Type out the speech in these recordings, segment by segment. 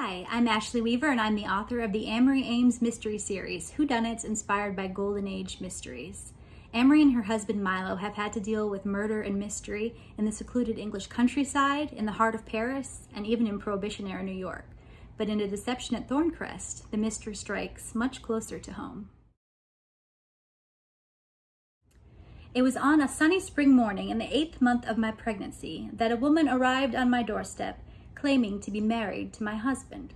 Hi, I'm Ashley Weaver, and I'm the author of the Amory Ames mystery series, Whodunits inspired by Golden Age mysteries. Amory and her husband Milo have had to deal with murder and mystery in the secluded English countryside, in the heart of Paris, and even in Prohibition-era New York. But in A Deception at Thornecrest, the mystery strikes much closer to home. It was on a sunny spring morning in the 8th month of my pregnancy that a woman arrived on my doorstep claiming to be married to my husband.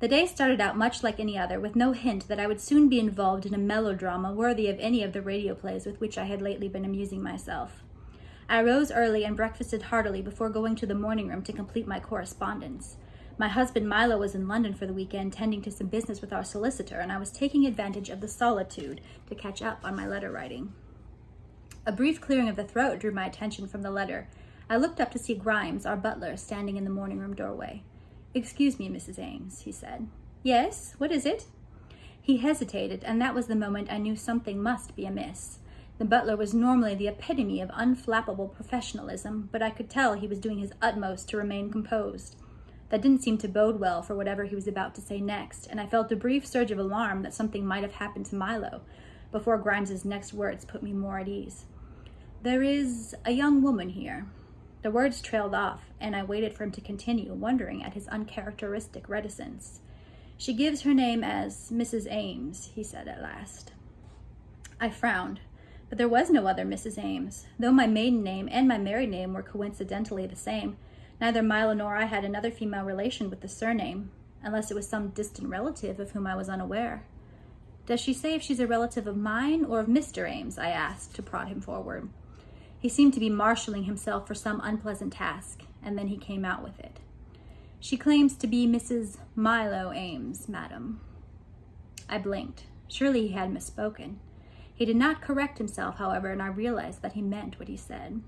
The day started out much like any other, with no hint that I would soon be involved in a melodrama worthy of any of the radio plays with which I had lately been amusing myself. I rose early and breakfasted heartily before going to the morning room to complete my correspondence. My husband Milo was in London for the weekend, tending to some business with our solicitor, and I was taking advantage of the solitude to catch up on my letter writing. A brief clearing of the throat drew my attention from the letter. I looked up to see Grimes, our butler, standing in the morning room doorway. "Excuse me, Mrs. Ames," he said. "Yes, what is it?" He hesitated, and that was the moment I knew something must be amiss. The butler was normally the epitome of unflappable professionalism, but I could tell he was doing his utmost to remain composed. That didn't seem to bode well for whatever he was about to say next, and I felt a brief surge of alarm that something might have happened to Milo, before Grimes's next words put me more at ease. "There is a young woman here." The words trailed off, and I waited for him to continue, wondering at his uncharacteristic reticence. "She gives her name as Mrs. Ames," he said at last. I frowned, but there was no other Mrs. Ames. Though my maiden name and my married name were coincidentally the same, neither Milo nor I had another female relation with the surname, unless it was some distant relative of whom I was unaware. "Does she say if she's a relative of mine or of Mr. Ames?" I asked, to prod him forward. He seemed to be marshalling himself for some unpleasant task, and then he came out with it. "She claims to be Mrs. Milo Ames, madam." I blinked. Surely he had misspoken. He did not correct himself, however, and I realized that he meant what he said.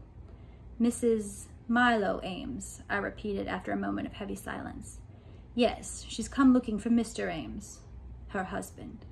"Mrs. Milo Ames," I repeated after a moment of heavy silence. "Yes, she's come looking for Mr. Ames, her husband."